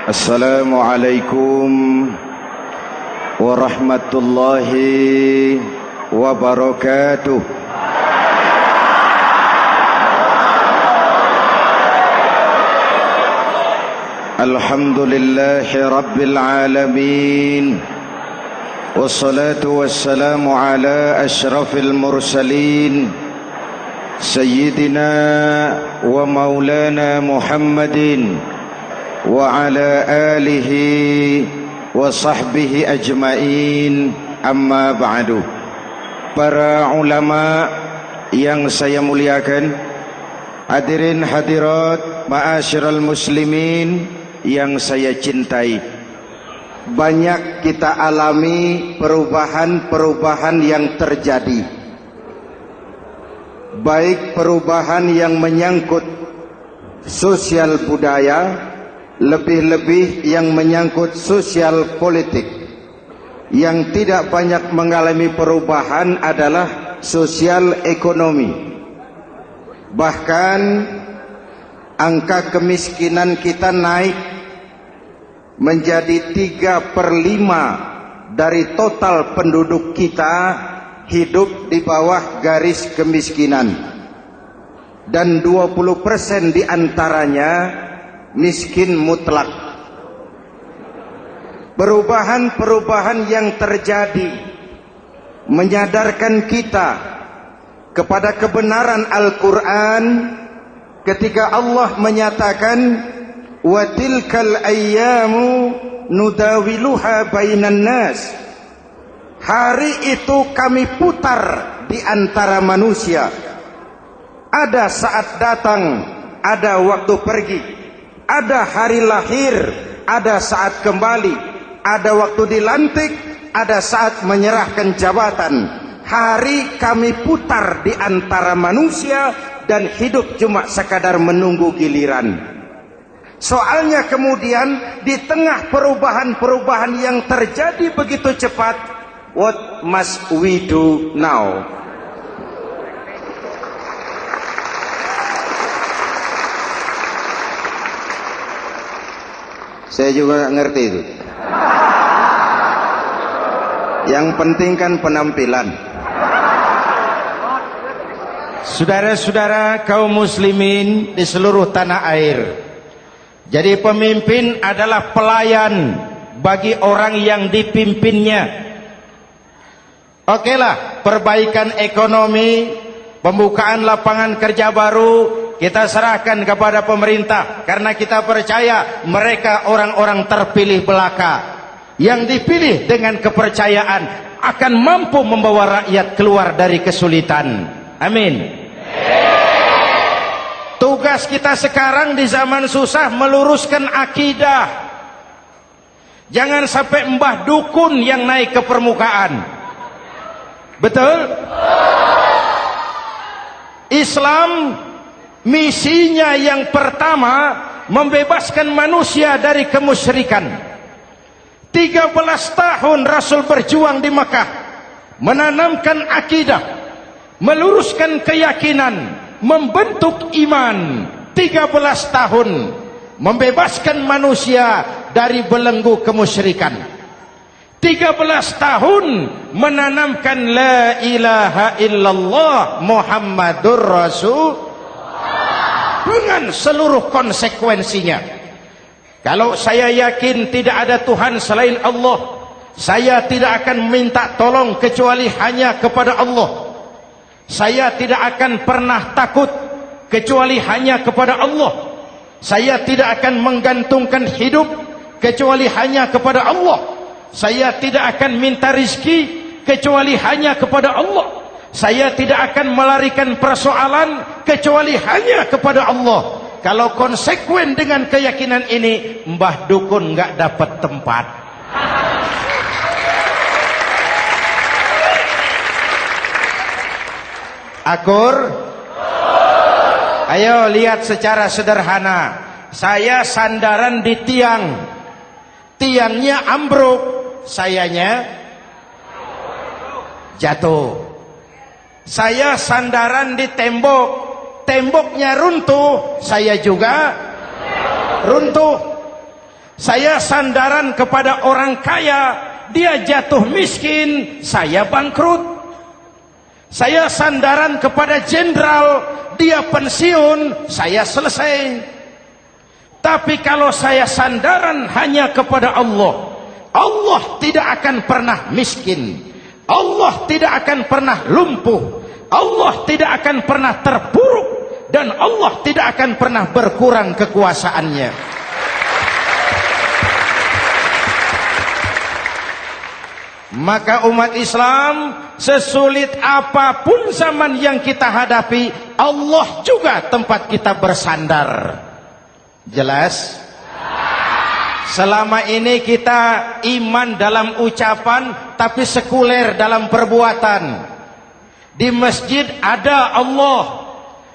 Assalamualaikum warahmatullahi wabarakatuh. Alhamdulillahi rabbil alamin. Wassalatu wassalamu ala ashrafil mursalin Sayyidina wa maulana Muhammadin wa ala alihi wa sahbihi ajmain, amma ba'du. Para ulama yang saya muliakan, hadirin hadirat ma'asyiral muslimin yang saya cintai, banyak kita alami perubahan-perubahan yang terjadi, baik perubahan yang menyangkut sosial budaya, lebih-lebih yang menyangkut sosial politik. Yang tidak banyak mengalami perubahan adalah sosial ekonomi. Bahkan angka kemiskinan kita naik menjadi 3/5 dari total penduduk kita hidup di bawah garis kemiskinan, dan 20% diantaranya miskin mutlak. Perubahan-perubahan yang terjadi menyadarkan kita kepada kebenaran Al-Quran ketika Allah menyatakan wa tilkal ayyamu nudawiluha bainan nas. Hari itu kami putar di antara manusia. Ada saat datang, ada waktu pergi. Ada hari lahir, ada saat kembali. Ada waktu dilantik, ada saat menyerahkan jabatan. Hari kami putar di antara manusia dan hidup cuma sekadar menunggu giliran. Soalnya kemudian di tengah perubahan-perubahan yang terjadi begitu cepat, what must we do now? Saya juga nggak ngerti itu. Yang penting kan penampilan. Saudara-saudara kaum muslimin di seluruh tanah air, jadi pemimpin adalah pelayan bagi orang yang dipimpinnya. Okelah, perbaikan ekonomi, pembukaan lapangan kerja baru kita serahkan kepada pemerintah, karena kita percaya mereka orang-orang terpilih belaka yang dipilih dengan kepercayaan akan mampu membawa rakyat keluar dari kesulitan. Amin. Tugas kita sekarang di zaman susah meluruskan akidah. Jangan sampai mbah dukun yang naik ke permukaan. Betul? Islam misinya yang pertama membebaskan manusia dari kemusyrikan. 13 tahun Rasul berjuang di Mekah, menanamkan akidah, meluruskan keyakinan, membentuk iman. 13 tahun membebaskan manusia dari belenggu kemusyrikan. 13 tahun menanamkan la ilaha illallah Muhammadur Rasul dengan seluruh konsekuensinya. Kalau saya yakin tidak ada Tuhan selain Allah, saya tidak akan minta tolong kecuali hanya kepada Allah. Saya tidak akan pernah takut kecuali hanya kepada Allah. Saya tidak akan menggantungkan hidup kecuali hanya kepada Allah. Saya tidak akan minta rizki kecuali hanya kepada Allah. Saya tidak akan melarikan persoalan kecuali hanya kepada Allah. Kalau konsekuen dengan keyakinan ini, mbah dukun nggak dapat tempat. Akur? Ayo lihat secara sederhana. Saya sandaran di tiang. Tiangnya ambruk, sayanya jatuh. Saya sandaran di tembok, temboknya runtuh, saya juga runtuh. Saya sandaran kepada orang kaya, dia jatuh miskin, saya bangkrut. Saya sandaran kepada jenderal, dia pensiun, saya selesai. Tapi kalau saya sandaran hanya kepada Allah, Allah tidak akan pernah miskin, Allah tidak akan pernah lumpuh, Allah tidak akan pernah terpuruk, dan Allah tidak akan pernah berkurang kekuasaannya. Maka umat Islam, sesulit apapun zaman yang kita hadapi, Allah juga tempat kita bersandar. Jelas? Selama ini kita iman dalam ucapan, tapi sekuler dalam perbuatan. Di masjid ada Allah,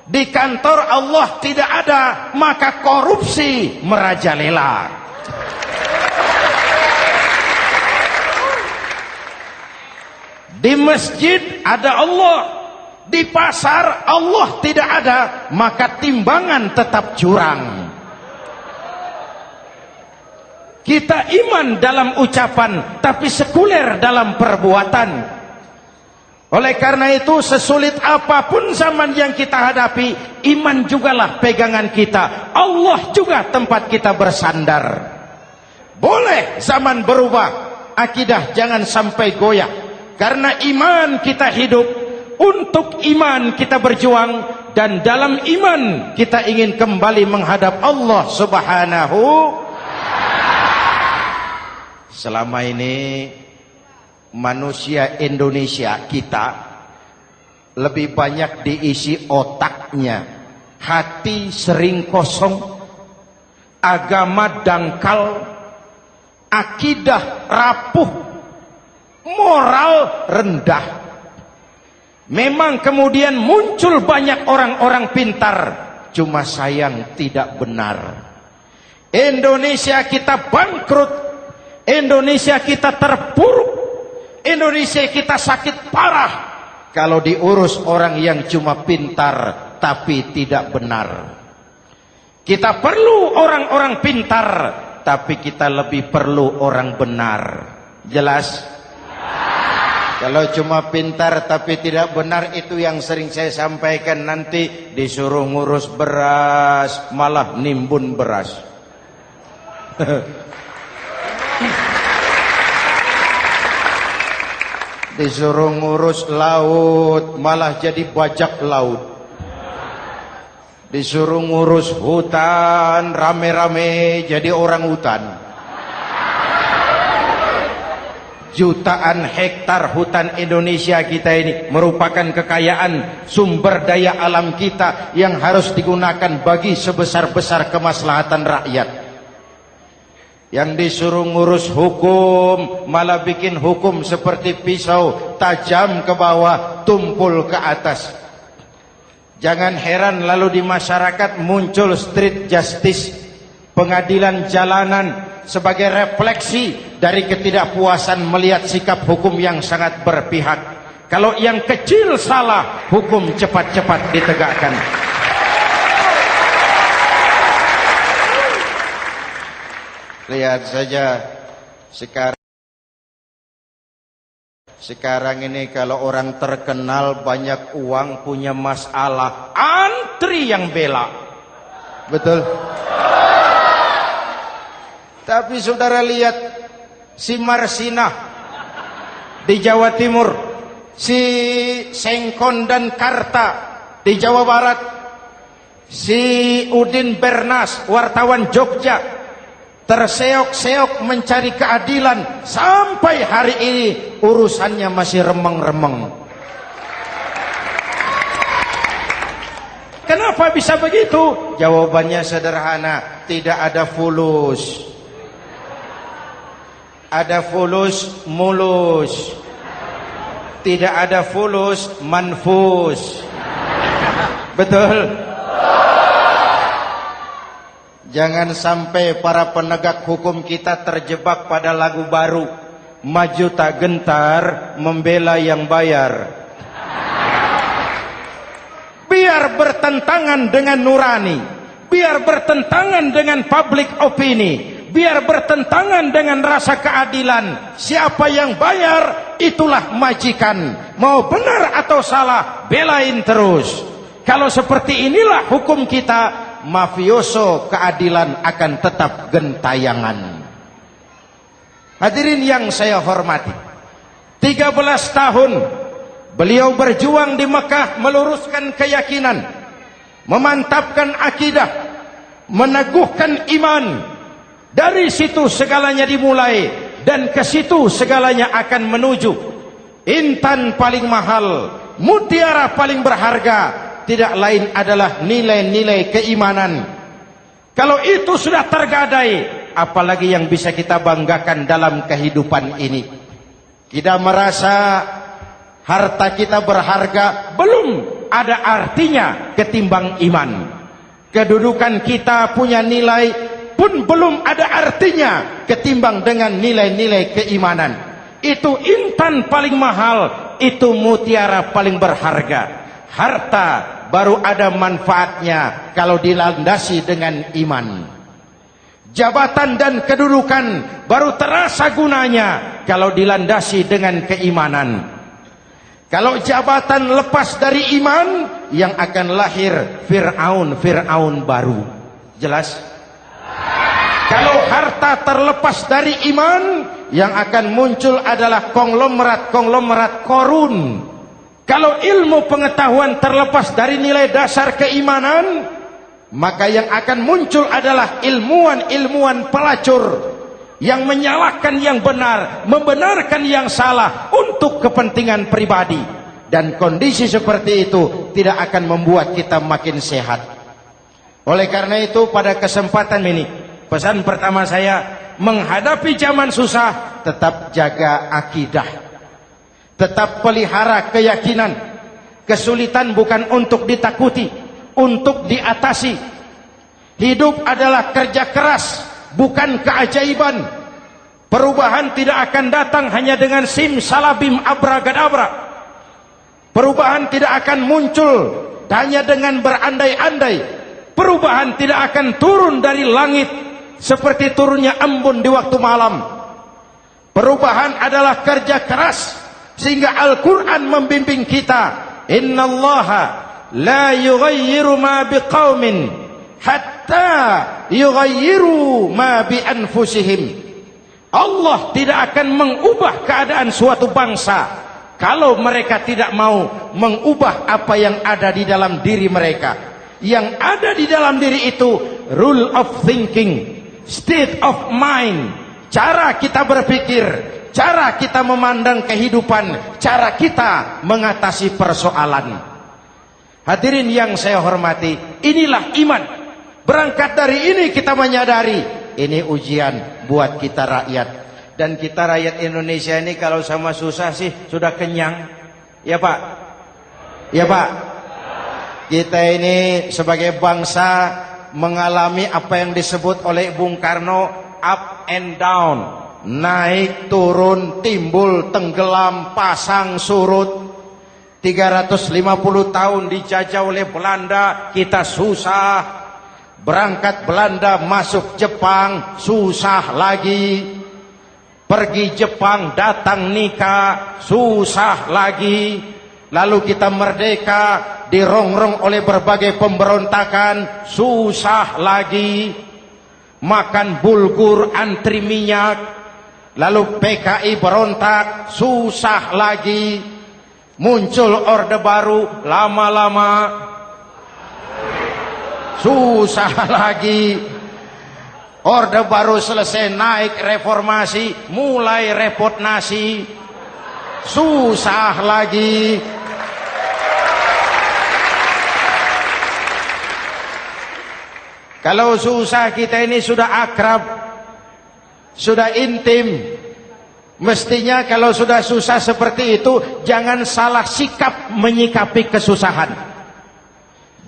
di kantor Allah tidak ada, maka korupsi merajalela. Di masjid ada Allah, di pasar Allah tidak ada, maka timbangan tetap curang. Kita iman dalam ucapan, tapi sekuler dalam perbuatan. Oleh karena itu, sesulit apapun zaman yang kita hadapi, iman jugalah pegangan kita. Allah juga tempat kita bersandar. Boleh zaman berubah, akidah jangan sampai goyah. Karena iman kita hidup, untuk iman kita berjuang, dan dalam iman kita ingin kembali menghadap Allah Subhanahu. Selama ini manusia Indonesia kita lebih banyak diisi otaknya, hati sering kosong, agama dangkal, akidah rapuh, moral rendah. Memang kemudian muncul banyak orang-orang pintar, cuma sayang tidak benar. Indonesia kita bangkrut, Indonesia kita terpuruk, Indonesia kita sakit parah kalau diurus orang yang cuma pintar tapi tidak benar. Kita perlu orang-orang pintar, tapi kita lebih perlu orang benar. Jelas? Kalau cuma pintar tapi tidak benar, itu yang sering saya sampaikan, nanti disuruh ngurus beras malah nimbun beras. Disuruh ngurus laut malah jadi bajak laut. Disuruh ngurus hutan rame-rame jadi orang hutan. Jutaan hektar hutan Indonesia kita ini merupakan kekayaan sumber daya alam kita yang harus digunakan bagi sebesar-besar kemaslahatan rakyat. Yang disuruh ngurus hukum malah bikin hukum seperti pisau, tajam ke bawah, tumpul ke atas. Jangan heran lalu di masyarakat muncul street justice, pengadilan jalanan, sebagai refleksi dari ketidakpuasan melihat sikap hukum yang sangat berpihak. Kalau yang kecil salah, hukum cepat-cepat ditegakkan. Lihat saja sekarang ini kalau orang terkenal, banyak uang, punya masalah, antri yang bela. Betul? Tapi saudara lihat si Marsinah di Jawa Timur, si Sengkon dan Karta di Jawa Barat, si Udin Bernas wartawan Jogja, terseok-seok mencari keadilan, sampai hari ini urusannya masih remeng-remeng. Kenapa bisa begitu? Jawabannya sederhana, tidak ada fulus. Ada fulus mulus, tidak ada fulus manfus. Betul? Jangan sampai para penegak hukum kita terjebak pada lagu baru, maju tak gentar membela yang bayar. Biar bertentangan dengan nurani, biar bertentangan dengan public opini, biar bertentangan dengan rasa keadilan. Siapa yang bayar, itulah majikan. Mau benar atau salah, belain terus. Kalau seperti inilah hukum kita, mafioso keadilan akan tetap gentayangan. Hadirin yang saya hormati, 13 tahun beliau berjuang di Mekah, meluruskan keyakinan, memantapkan akidah, meneguhkan iman. Dari situ segalanya dimulai, dan ke situ segalanya akan menuju. Intan paling mahal, mutiara paling berharga, tidak lain adalah nilai-nilai keimanan. Kalau itu sudah tergadai, apalagi yang bisa kita banggakan dalam kehidupan ini? Kita merasa harta kita berharga, belum ada artinya ketimbang iman. Kedudukan kita punya nilai pun belum ada artinya ketimbang dengan nilai-nilai keimanan. Itu intan paling mahal, itu mutiara paling berharga. Harta baru ada manfaatnya kalau dilandasi dengan iman. Jabatan dan kedudukan baru terasa gunanya kalau dilandasi dengan keimanan. Kalau jabatan lepas dari iman, yang akan lahir Fir'aun baru. Jelas? Kalau harta terlepas dari iman, yang akan muncul adalah konglomerat Korun. Kalau ilmu pengetahuan terlepas dari nilai dasar keimanan, maka yang akan muncul adalah ilmuwan pelacur yang menyalahkan yang benar, membenarkan yang salah untuk kepentingan pribadi. Dan kondisi seperti itu tidak akan membuat kita makin sehat. Oleh karena itu, pada kesempatan ini, pesan pertama saya, menghadapi zaman susah, tetap jaga akidah, tetap pelihara keyakinan. Kesulitan bukan untuk ditakuti, untuk diatasi. Hidup adalah kerja keras, bukan keajaiban. Perubahan tidak akan datang hanya dengan simsalabim abragadabra. Perubahan tidak akan muncul hanya dengan berandai-andai. Perubahan tidak akan turun dari langit seperti turunnya embun di waktu malam. Perubahan adalah kerja keras, sehingga Al-Quran membimbing kita, innallaha la yughayyiru ma biqaumin hatta yughayyiru ma bi anfusihim. Allah tidak akan mengubah keadaan suatu bangsa kalau mereka tidak mau mengubah apa yang ada di dalam diri mereka. Yang ada di dalam diri itu rule of thinking, state of mind, cara kita berpikir, cara kita memandang kehidupan, cara kita mengatasi persoalan. Hadirin yang saya hormati, inilah iman. Berangkat dari ini kita menyadari ini ujian buat kita rakyat. Dan kita rakyat Indonesia ini kalau sama susah sih sudah kenyang. Ya Pak? Ya Pak? Kita ini sebagai bangsa mengalami apa yang disebut oleh Bung Karno up and down. Naik, turun, timbul, tenggelam, pasang, surut. 350 tahun dijajah oleh Belanda, kita susah. Berangkat Belanda masuk Jepang, susah lagi. Pergi Jepang, datang nikah, susah lagi. Lalu kita merdeka, dirongrong oleh berbagai pemberontakan, susah lagi. Makan bulgur, antri minyak. Lalu PKI berontak, susah lagi. Muncul orde baru, lama-lama susah lagi. Orde baru selesai, naik reformasi, mulai repot nasi, susah lagi. Kalau susah kita ini sudah akrab, sudah intim. Mestinya kalau sudah susah seperti itu, jangan salah sikap menyikapi kesusahan.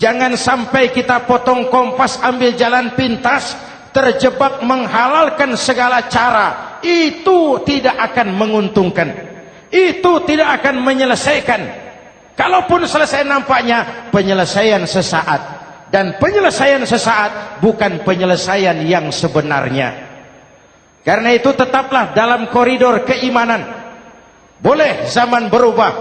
Jangan sampai kita potong kompas, ambil jalan pintas, terjebak menghalalkan segala cara. Itu tidak akan menguntungkan, itu tidak akan menyelesaikan. Kalaupun selesai, nampaknya penyelesaian sesaat. Dan penyelesaian sesaat bukan penyelesaian yang sebenarnya. Karena itu tetaplah dalam koridor keimanan. Boleh zaman berubah,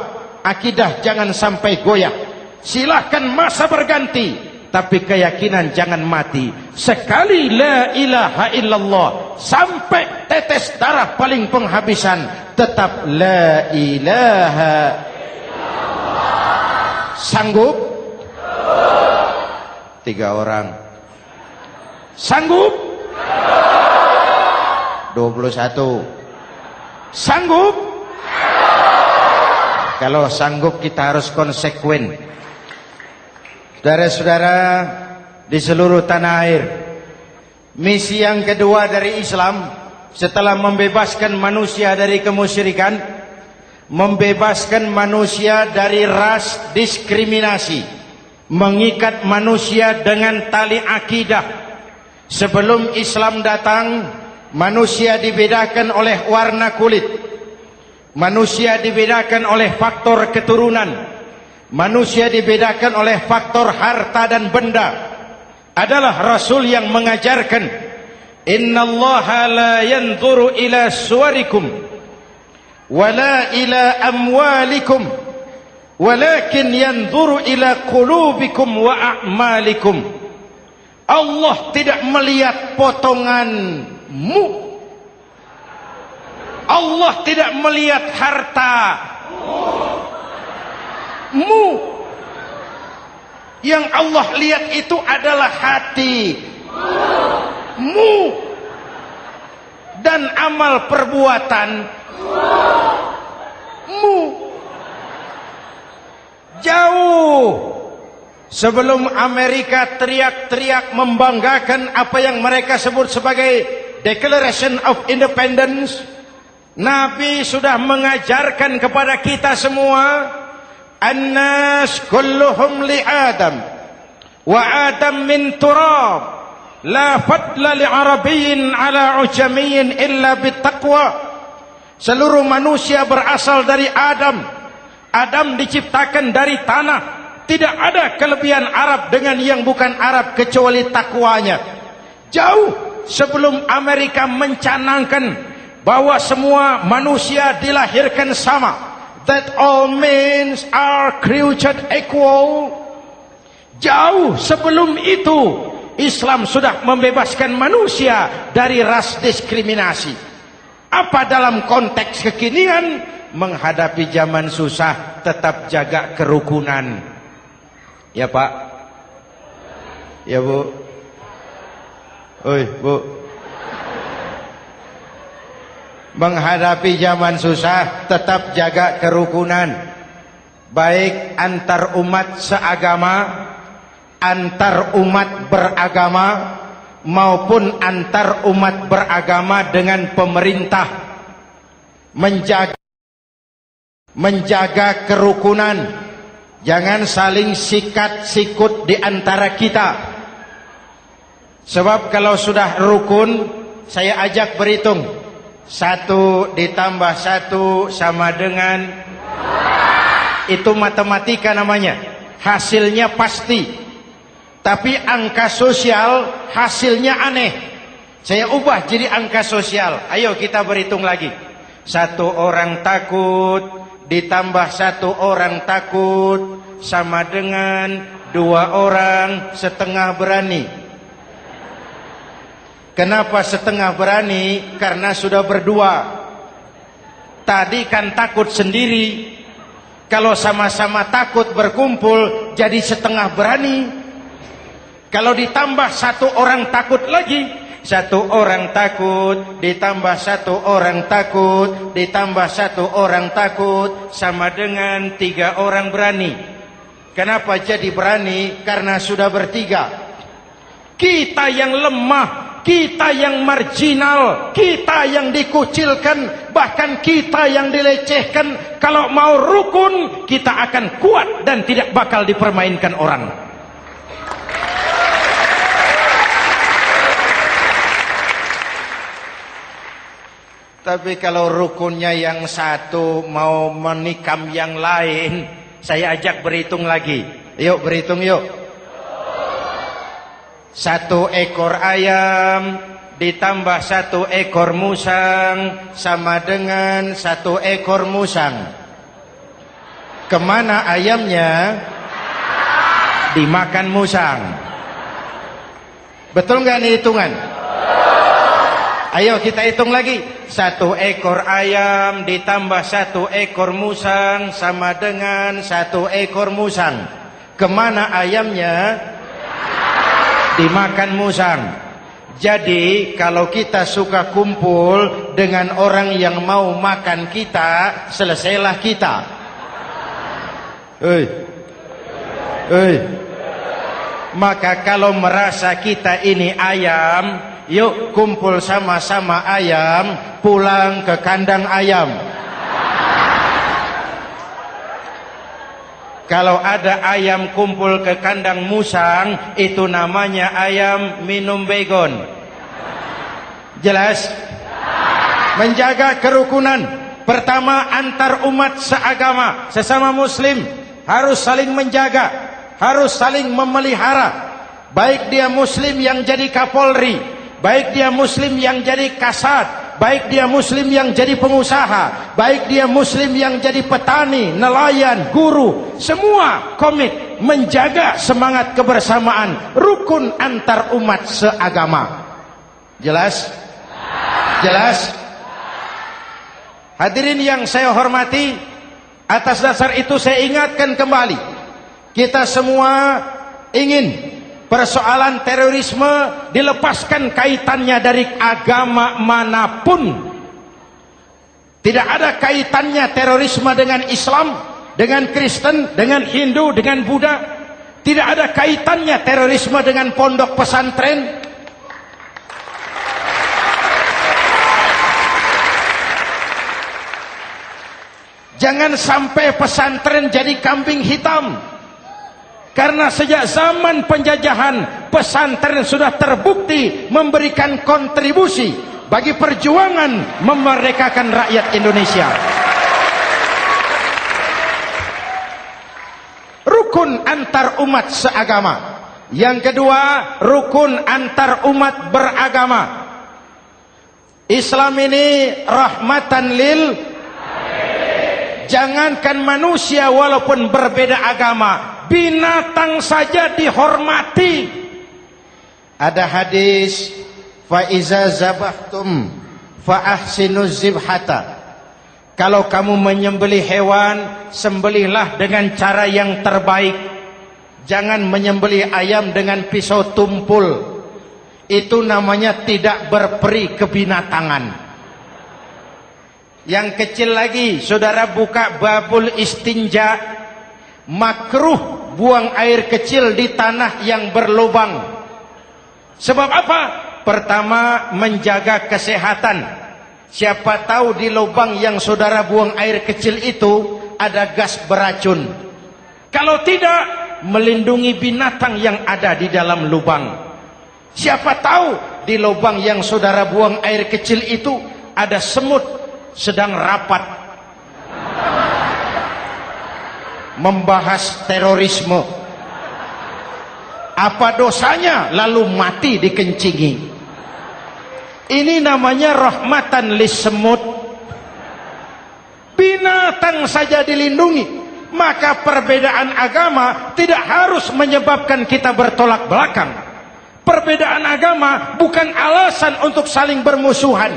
akidah jangan sampai goyah. Silahkan masa berganti, tapi keyakinan jangan mati. Sekali la ilaha illallah, sampai tetes darah paling penghabisan, tetap la ilaha illallah. Sanggup? 3 orang. Sanggup? 21. Sanggup? Kalau sanggup kita harus konsekuen. Saudara-saudara di seluruh tanah air, misi yang kedua dari Islam setelah membebaskan manusia dari kemusyrikan, membebaskan manusia dari ras diskriminasi, mengikat manusia dengan tali akidah. Sebelum Islam datang, manusia dibedakan oleh warna kulit, manusia dibedakan oleh faktor keturunan, manusia dibedakan oleh faktor harta dan benda. Adalah Rasul yang mengajarkan, innallaha la yanzuru ila suwarikum wala ila amwalikum walakin yanzuru ila qulubikum wa a'malikum. Allah tidak melihat potonganmu, Allah tidak melihat hartamu. Yang Allah lihat itu adalah hatimu dan amal perbuatanmu. Jauh sebelum Amerika teriak-teriak membanggakan apa yang mereka sebut sebagai Declaration of Independence, Nabi sudah mengajarkan kepada kita semua, annas kulluhum li Adam wa Adam min turab, la fadla li arabiyyin ala ujamiyyin illa bittaqwa. Seluruh manusia berasal dari Adam. Adam diciptakan dari tanah. Tidak ada kelebihan Arab dengan yang bukan Arab kecuali takwanya. Jauh sebelum Amerika mencanangkan bahwa semua manusia dilahirkan sama, that all men are created equal. Jauh sebelum itu Islam sudah membebaskan manusia dari ras diskriminasi. Apa dalam konteks kekinian menghadapi zaman susah tetap jaga kerukunan? Ya Pak, ya Bu, oi Bu. Menghadapi zaman susah tetap jaga kerukunan, baik antar umat seagama, antar umat beragama, maupun antar umat beragama dengan pemerintah. Menjaga kerukunan. Jangan saling sikat sikut di antara kita. Sebab kalau sudah rukun, saya ajak berhitung. 1 ditambah 1 sama dengan, itu matematika namanya. Hasilnya pasti. Tapi angka sosial hasilnya aneh. Saya ubah jadi angka sosial. Ayo kita berhitung lagi. 1 orang takut ditambah 1 orang takut sama dengan 2 orang setengah berani. Kenapa setengah berani? Karena sudah berdua. Tadi kan takut sendiri. Kalau sama-sama takut berkumpul jadi setengah berani. Kalau ditambah 1 orang takut lagi, 1 orang takut ditambah 1 orang takut ditambah 1 orang takut sama dengan 3 orang berani. Kenapa jadi berani? Karena sudah bertiga. Kita yang lemah, kita yang marginal, kita yang dikucilkan, bahkan kita yang dilecehkan, kalau mau rukun kita akan kuat dan tidak bakal dipermainkan orang. Tapi kalau rukunnya yang satu mau menikam yang lain, saya ajak berhitung lagi. Yuk berhitung yuk. 1 ekor ayam ditambah 1 ekor musang sama dengan 1 ekor musang. Kemana ayamnya? Dimakan musang. Betul nggak nih hitungan? Ayo kita hitung lagi. 1 ekor ayam ditambah 1 ekor musang sama dengan 1 ekor musang. Kemana ayamnya? Dimakan musang. Jadi kalau kita suka kumpul dengan orang yang mau makan kita, selesailah kita. Maka kalau merasa kita ini ayam, yuk kumpul sama-sama ayam, pulang ke kandang ayam. Kalau ada ayam kumpul ke kandang musang, itu namanya ayam minum baygon. Jelas? Menjaga kerukunan. Pertama, antar umat seagama, sesama muslim harus saling menjaga, harus saling memelihara. Baik dia muslim yang jadi kapolri, baik dia muslim yang jadi kasat, baik dia muslim yang jadi pengusaha, baik dia muslim yang jadi petani, nelayan, guru, semua komit menjaga semangat kebersamaan, rukun antar umat seagama. Jelas? Jelas? Hadirin yang saya hormati, atas dasar itu saya ingatkan kembali, kita semua ingin persoalan terorisme dilepaskan kaitannya dari agama manapun. Tidak ada kaitannya terorisme dengan Islam, dengan Kristen, dengan Hindu, dengan Buddha. Tidak ada kaitannya terorisme dengan pondok pesantren. Jangan sampai pesantren jadi kambing hitam. Karena sejak zaman penjajahan, pesantren sudah terbukti memberikan kontribusi bagi perjuangan memerdekakan rakyat Indonesia. Rukun antar umat seagama. Yang kedua, rukun antar umat beragama. Islam ini rahmatan lil. Jangankan manusia walaupun berbeda agama, binatang saja dihormati. Ada hadis, fa iza zabahtum fa ahsinuz zibhata. Kalau kamu menyembelih hewan, sembelihlah dengan cara yang terbaik. Jangan menyembelih ayam dengan pisau tumpul. Itu namanya tidak berperi kebinatangan. Yang kecil lagi, saudara buka babul istinja, makruh buang air kecil di tanah yang berlubang. Sebab apa? Pertama, menjaga kesehatan. Siapa tahu di lubang yang saudara buang air kecil itu ada gas beracun. Kalau tidak, melindungi binatang yang ada di dalam lubang. Siapa tahu di lubang yang saudara buang air kecil itu ada semut sedang rapat membahas terorisme. Apa dosanya lalu mati dikencingi? Ini namanya rahmatan lis semut. Binatang saja dilindungi. Maka perbedaan agama tidak harus menyebabkan kita bertolak belakang. Perbedaan agama bukan alasan untuk saling bermusuhan.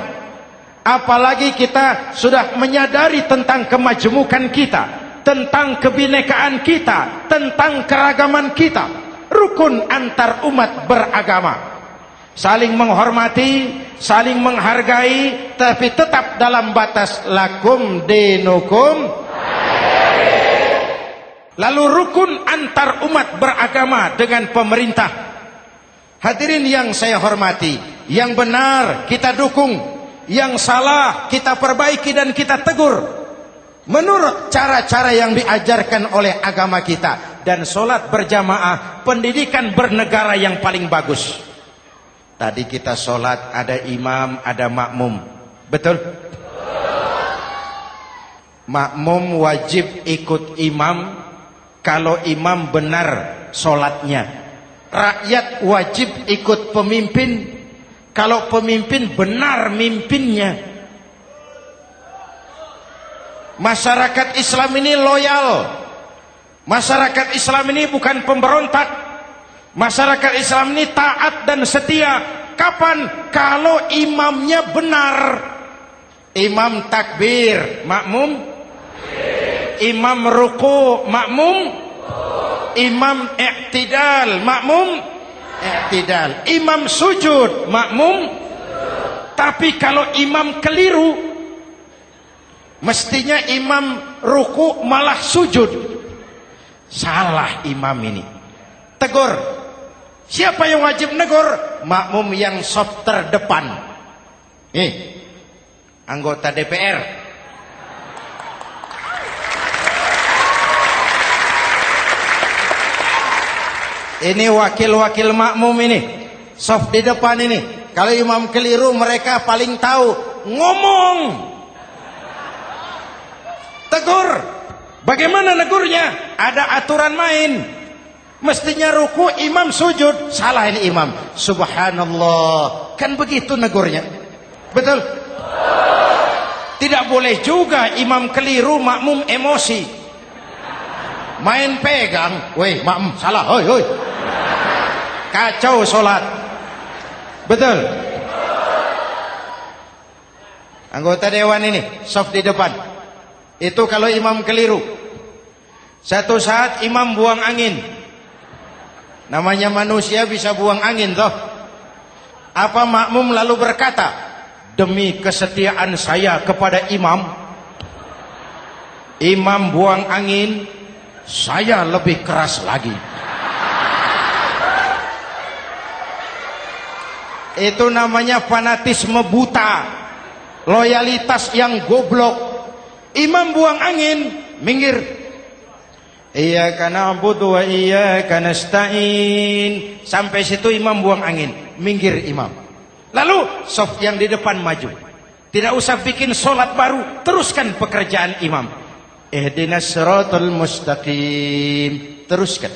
Apalagi kita sudah menyadari tentang kemajemukan kita, tentang kebinekaan kita, tentang keragaman kita. Rukun antar umat beragama. Saling menghormati, saling menghargai, tapi tetap dalam batas lakum dinukum. Lalu rukun antar umat beragama dengan pemerintah. Hadirin yang saya hormati, yang benar kita dukung, yang salah kita perbaiki dan kita tegur menurut cara-cara yang diajarkan oleh agama kita. Dan sholat berjamaah, pendidikan bernegara yang paling bagus. Tadi kita sholat ada imam, ada makmum, betul? Makmum wajib ikut imam kalau imam benar sholatnya. Rakyat wajib ikut pemimpin kalau pemimpin benar mimpinnya. Masyarakat Islam ini loyal. Masyarakat Islam ini bukan pemberontak. Masyarakat Islam ini taat dan setia. Kapan? Kalau imamnya benar. Imam takbir, makmum. Imam ruku, makmum. Imam i'tidal, makmum. I'tidal. Imam sujud, makmum. Tapi kalau imam keliru, mestinya imam ruku malah sujud. Salah imam ini. Tegur. Siapa yang wajib negur? Makmum yang saf terdepan. Anggota DPR. Ini wakil-wakil makmum ini, saf di depan ini. Kalau imam keliru, mereka paling tahu. Ngomong. Tegur. Bagaimana negurnya? Ada aturan main. Mestinya ruku, imam sujud. Salah ini imam. Subhanallah. Kan begitu negurnya. Betul? Tidak boleh juga imam keliru, makmum emosi. Main pegang. Weh, makmum salah. Hoi, hoi. Kacau sholat. Betul? Anggota dewan ini, saf di depan. Itu kalau imam keliru. Satu saat imam buang angin. Namanya manusia bisa buang angin toh. Apa makmum lalu berkata, demi kesetiaan saya kepada imam, imam buang angin, saya lebih keras lagi. Itu namanya fanatisme buta, loyalitas yang goblok. Imam buang angin, minggir. Iyyaka na'budu wa iyyaka nasta'in. Sampai situ imam buang angin, minggir imam. Lalu saf yang di depan maju. Tidak usah bikin solat baru, teruskan pekerjaan imam. Ihdinas siratal mustaqim. Teruskan.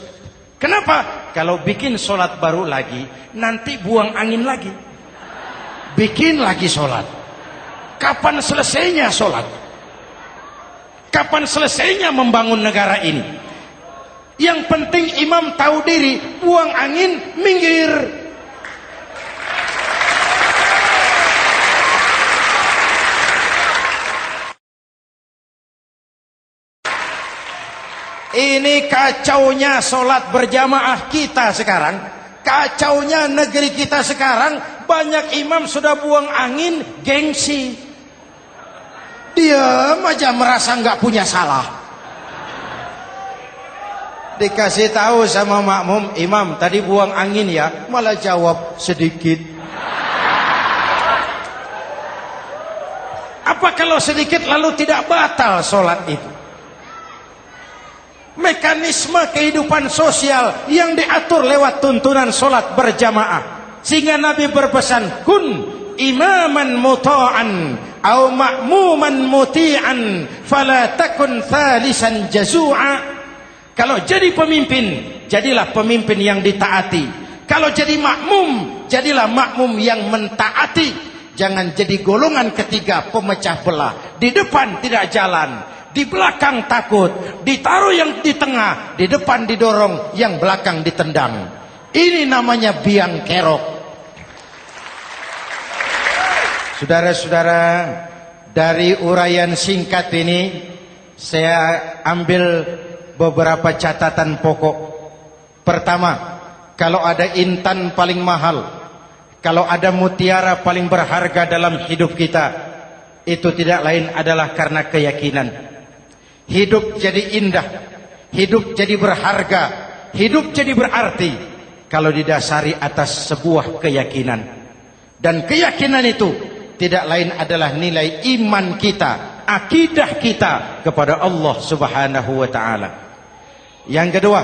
Kenapa? Kalau bikin solat baru lagi, nanti buang angin lagi. Bikin lagi solat. Kapan selesainya solat? Kapan selesainya membangun negara ini? Yang penting imam tahu diri, buang angin, minggir. Ini kacaunya solat berjamaah kita sekarang. Kacaunya negeri kita sekarang. Banyak imam sudah buang angin, gengsi. Diam aja merasa nggak punya salah. Dikasih tahu sama makmum, imam tadi buang angin ya, malah jawab sedikit. Apa kalau sedikit lalu tidak batal solat itu? Mekanisme kehidupan sosial yang diatur lewat tuntunan solat berjamaah. Sehingga Nabi berpesan, kun imaman muta'an au ma'muman muti'an fala takun thalisan jazu'a. Kalau jadi pemimpin, jadilah pemimpin yang ditaati. Kalau jadi makmum, jadilah makmum yang mentaati. Jangan jadi golongan ketiga pemecah belah. Di depan tidak jalan, di belakang takut, ditaruh yang di tengah, di depan didorong, yang belakang ditendang. Ini namanya biang kerok. Saudara-saudara, dari uraian singkat ini saya ambil beberapa catatan pokok. Pertama, kalau ada intan paling mahal, kalau ada mutiara paling berharga dalam hidup kita, itu tidak lain adalah karena keyakinan. Hidup jadi indah, hidup jadi berharga, hidup jadi berarti kalau didasari atas sebuah keyakinan. Dan keyakinan itu tidak lain adalah nilai iman kita, akidah kita kepada Allah Subhanahu wa taala. Yang kedua,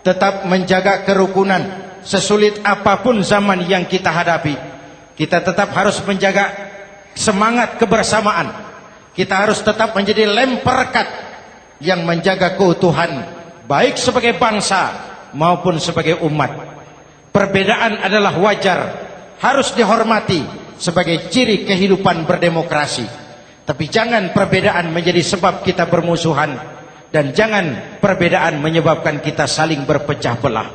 tetap menjaga kerukunan. Sesulit apapun zaman yang kita hadapi, kita tetap harus menjaga semangat kebersamaan. Kita harus tetap menjadi lem perekat yang menjaga keutuhan, baik sebagai bangsa maupun sebagai umat. Perbedaan adalah wajar, harus dihormati sebagai ciri kehidupan berdemokrasi. Tapi jangan perbedaan menjadi sebab kita bermusuhan, dan jangan perbedaan menyebabkan kita saling berpecah belah.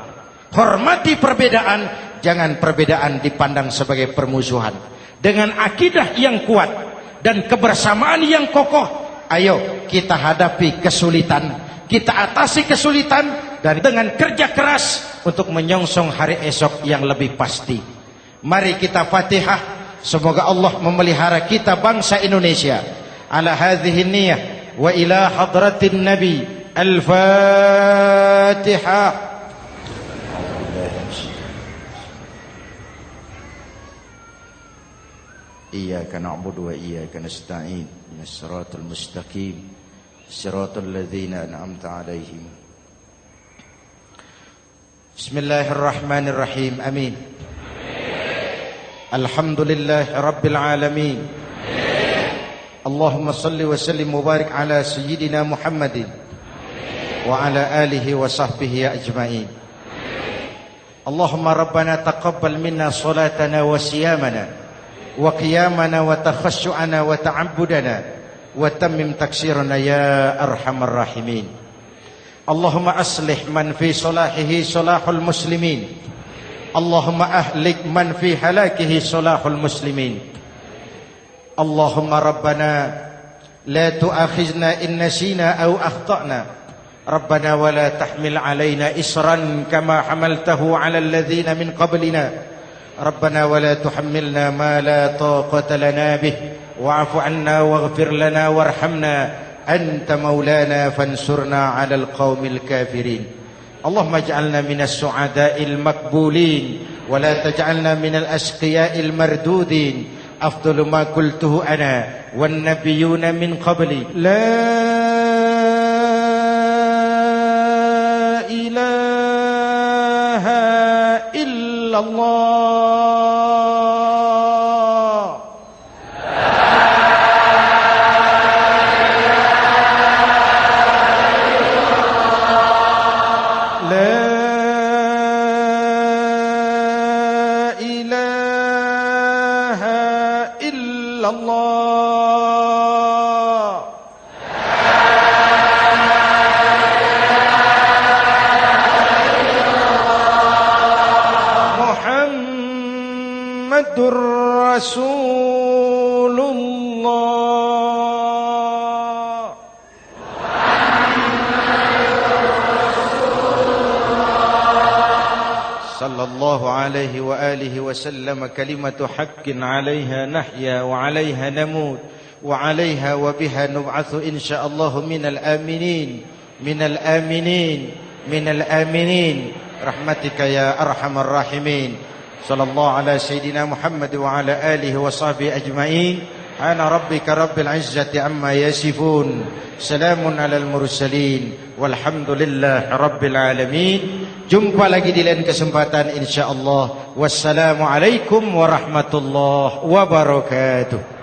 Hormati perbedaan, jangan perbedaan dipandang sebagai permusuhan. Dengan akidah yang kuat dan kebersamaan yang kokoh, ayo kita hadapi kesulitan, kita atasi kesulitan, dan dengan kerja keras untuk menyongsong hari esok yang lebih pasti. Mari kita Fatihah, semoga Allah memelihara kita bangsa Indonesia. Ala hadhihi niyah wa ila hadratin Nabi. Al-Fatihah. Iyyaka na'budu wa iyyaka nasta'in. Ihdinas siratal mustaqim. Siratal ladzina an'amta 'alaihim. Bismillahirrahmanirrahim. Amin. Alhamdulillahi rabbil alamin. Allahumma salli wa sallim mubarak ala sayyidina Muhammadin wa ala alihi wa sahbihi ajma'in. Allahumma rabbana taqabbal minna salatana wa siyamana wa qiyamana wa takhashu'ana wa ta'abbudana wa tammim taksirana ya arhamar rahimin. Allahumma aslih man fi salahihi salahul muslimin. Allahumma ahlik man fi halakihi salahul muslimin. Allahumma rabbana la tu'akhizna in nasina aw akhtana. Rabbana wa la tahmil alaina isran kama hamaltahu ala alladhina min qablina. Rabbana wa la tuhammilna ma la taqata lana bih wa'fu 'anna waghfir lana warhamna anta maulana fansurna 'alal qaumil kafirin. Allahumma ij'alna minas su'ada'il maqbulin wa la taj'alna minal ashqiya'il mardudin. Afdalu ma qultuhu ana wan nabiyyuna min qabli. La ilaha illallah. Rasulullah. Sallallahu alaihi wa alihi wa sallam. Kalimatu haqqin 'alaiha nahya wa 'alaiha namut wa 'alaiha wa biha nub'atsu insyaallah minal aminin minal aminin minal aminin rahmatika ya arhamar rahimin. Sallallahu ala sayyidina Muhammad wa ala alihi wa sahbihi ajma'in. Ana rabbika rabbil izzati amma yasifun. Salamun alal mursalin. Walhamdulillah rabbil alamin. Jumpa lagi di lain kesempatan insyaallah. Wassalamualaikum warahmatullahi wabarakatuh.